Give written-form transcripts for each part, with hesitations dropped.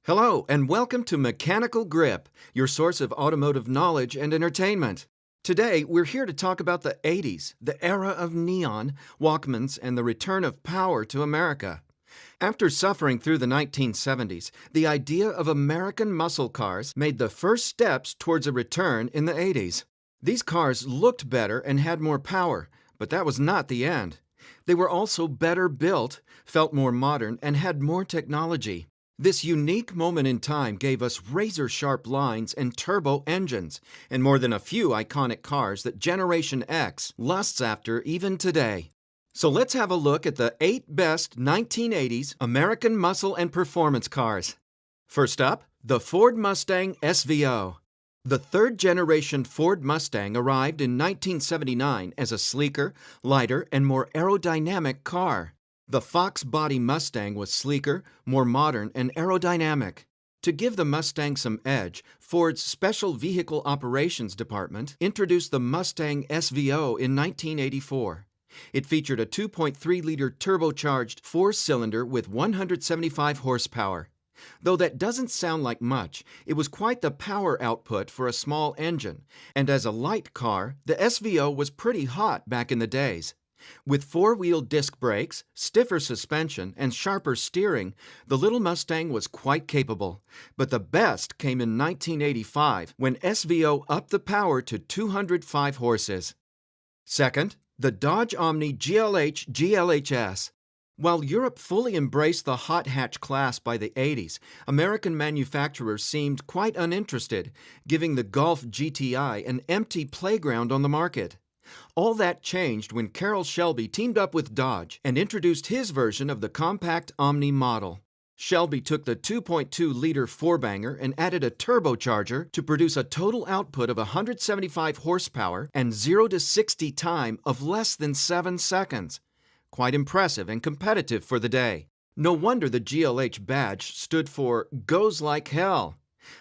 Hello, and welcome to Mechanical Grip, your source of automotive knowledge and entertainment. Today, we're here to talk about the 80s, the era of neon, Walkmans, and the return of power to America. After suffering through the 1970s, the idea of American muscle cars made the first steps towards a return in the 80s. These cars looked better and had more power, but that was not the end. They were also better built, felt more modern, and had more technology. This unique moment in time gave us razor-sharp lines and turbo engines, and more than a few iconic cars that Generation X lusts after even today. So let's have a look at the 8 best 1980s American muscle and performance cars. First up, the Ford Mustang SVO. The third-generation Ford Mustang arrived in 1979 as a sleeker, lighter, and more aerodynamic car. The Fox body Mustang was sleeker, more modern, and aerodynamic. To give the Mustang some edge, Ford's Special Vehicle Operations Department introduced the Mustang SVO in 1984. It featured a 2.3-liter turbocharged four-cylinder with 175 horsepower. Though that doesn't sound like much, it was quite the power output for a small engine, and as a light car, the SVO was pretty hot back in the days. With four-wheel disc brakes, stiffer suspension, and sharper steering, the little Mustang was quite capable. But the best came in 1985, when SVO upped the power to 205 horses. Second, the Dodge Omni GLH GLHS. While Europe fully embraced the hot hatch class by the 80s, American manufacturers seemed quite uninterested, giving the Golf GTI an empty playground on the market. All that changed when Carroll Shelby teamed up with Dodge and introduced his version of the compact Omni model. Shelby took the 2.2-liter four-banger and added a turbocharger to produce a total output of 175 horsepower and 0 to 60 time of less than 7 seconds. Quite impressive and competitive for the day. No wonder the GLH badge stood for Goes Like Hell.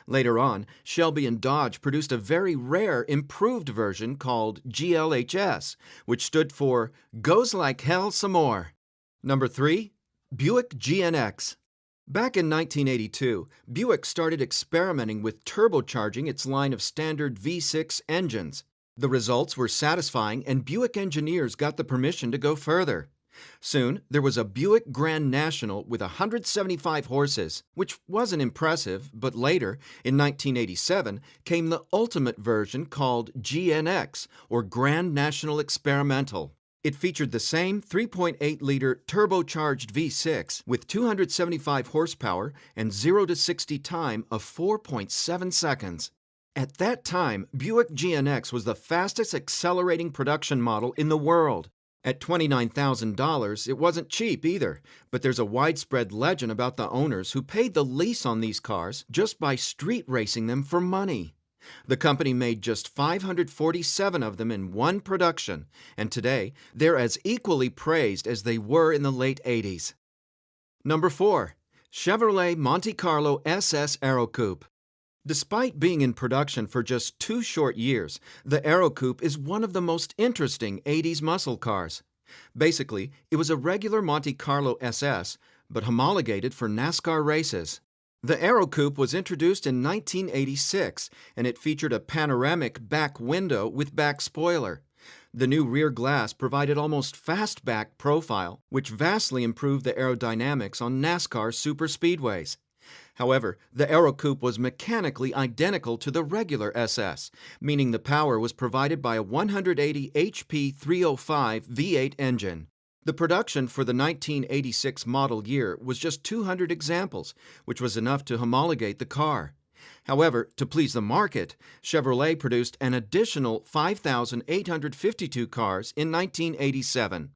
Later on, Shelby and Dodge produced a very rare improved version called GLHS, which stood for Goes Like Hell Some More. Number 3. Buick GNX. Back in 1982, Buick started experimenting with turbocharging its line of standard V6 engines. The results were satisfying, and Buick engineers got the permission to go further. Soon, there was a Buick Grand National with 175 horses, which wasn't impressive, but later, in 1987, came the ultimate version called GNX, or Grand National Experimental. It featured the same 3.8-liter turbocharged V6 with 275 horsepower and 0 to 60 time of 4.7 seconds. At that time, Buick GNX was the fastest accelerating production model in the world. At $29,000, it wasn't cheap either, but there's a widespread legend about the owners who paid the lease on these cars just by street racing them for money. The company made just 547 of them in one production, and today they're as equally praised as they were in the late 80s. Number 4. Chevrolet Monte Carlo SS Aerocoupe. Despite being in production for just 2 short years, the Aerocoupe is one of the most interesting 80s muscle cars. Basically, it was a regular Monte Carlo SS, but homologated for NASCAR races. The Aerocoupe was introduced in 1986, and it featured a panoramic back window with back spoiler. The new rear glass provided almost fastback profile, which vastly improved the aerodynamics on NASCAR superspeedways. However, the Aerocoupe was mechanically identical to the regular SS, meaning the power was provided by a 180 HP 305 V8 engine. The production for the 1986 model year was just 200 examples, which was enough to homologate the car. However, to please the market, Chevrolet produced an additional 5,852 cars in 1987.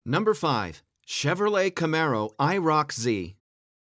Number 5. Chevrolet Camaro IROC Z.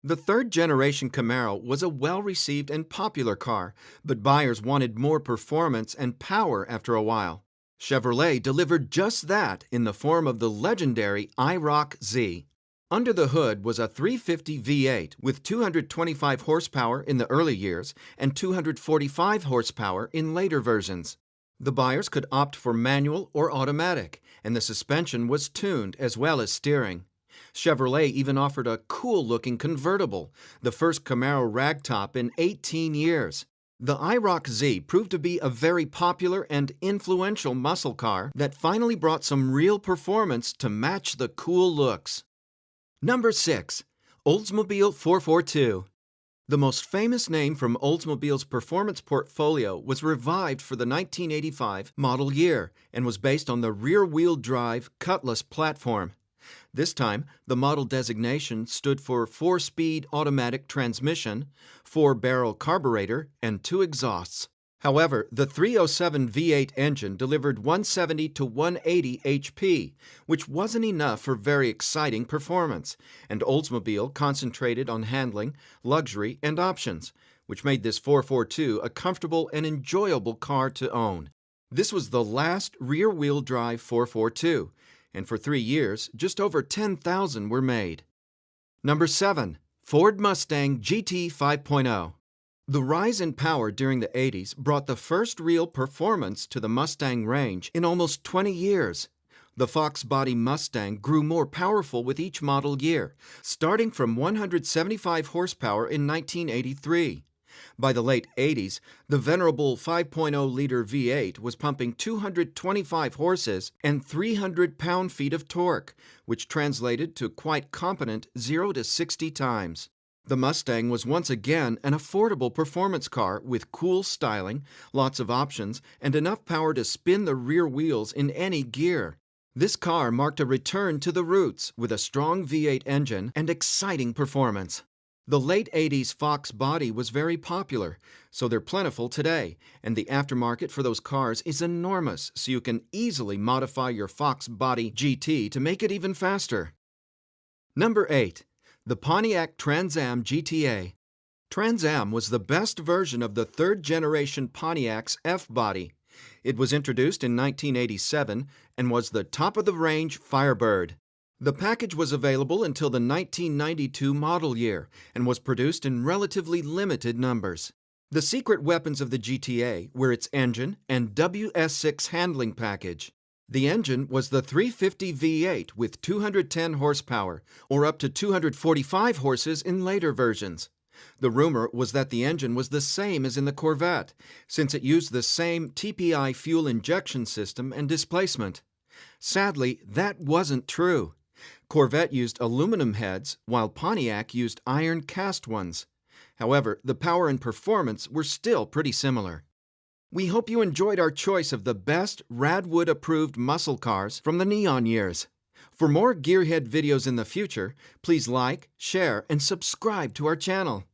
The third-generation Camaro was a well-received and popular car, but buyers wanted more performance and power after a while. Chevrolet delivered just that in the form of the legendary IROC Z. Under the hood was a 350 V8 with 225 horsepower in the early years and 245 horsepower in later versions. The buyers could opt for manual or automatic, and the suspension was tuned as well as steering. Chevrolet even offered a cool-looking convertible, the first Camaro ragtop in 18 years. The IROC Z proved to be a very popular and influential muscle car that finally brought some real performance to match the cool looks. Number 6. Oldsmobile 442. The most famous name from Oldsmobile's performance portfolio was revived for the 1985 model year and was based on the rear-wheel drive Cutlass platform. This time, the model designation stood for 4-speed automatic transmission, 4-barrel carburetor, and 2 exhausts. However, the 307 V8 engine delivered 170 to 180 HP, which wasn't enough for very exciting performance, and Oldsmobile concentrated on handling, luxury, and options, which made this 442 a comfortable and enjoyable car to own. This was the last rear-wheel drive 442, and for 3 years, just over 10,000 were made. Number 7. Ford Mustang GT 5.0. The rise in power during the 80s brought the first real performance to the Mustang range in almost 20 years. The Fox body Mustang grew more powerful with each model year, starting from 175 horsepower in 1983. By the late 80s, the venerable 5.0-liter V8 was pumping 225 horses and 300 pound-feet of torque, which translated to quite competent 0 to 60 times. The Mustang was once again an affordable performance car with cool styling, lots of options, and enough power to spin the rear wheels in any gear. This car marked a return to the roots with a strong V8 engine and exciting performance. The late 80s Fox body was very popular, so they're plentiful today, and the aftermarket for those cars is enormous, so you can easily modify your Fox body GT to make it even faster. Number 8. The Pontiac Trans Am GTA. Trans Am was the best version of the third-generation Pontiac's F-body. It was introduced in 1987 and was the top-of-the-range Firebird. The package was available until the 1992 model year and was produced in relatively limited numbers. The secret weapons of the GTA were its engine and WS6 handling package. The engine was the 350 V8 with 210 horsepower, or up to 245 horses in later versions. The rumor was that the engine was the same as in the Corvette, since it used the same TPI fuel injection system and displacement. Sadly, that wasn't true. Corvette used aluminum heads, while Pontiac used iron cast ones. However, the power and performance were still pretty similar. We hope you enjoyed our choice of the best Radwood-approved muscle cars from the neon years. For more Gearhead videos in the future, please like, share, and subscribe to our channel.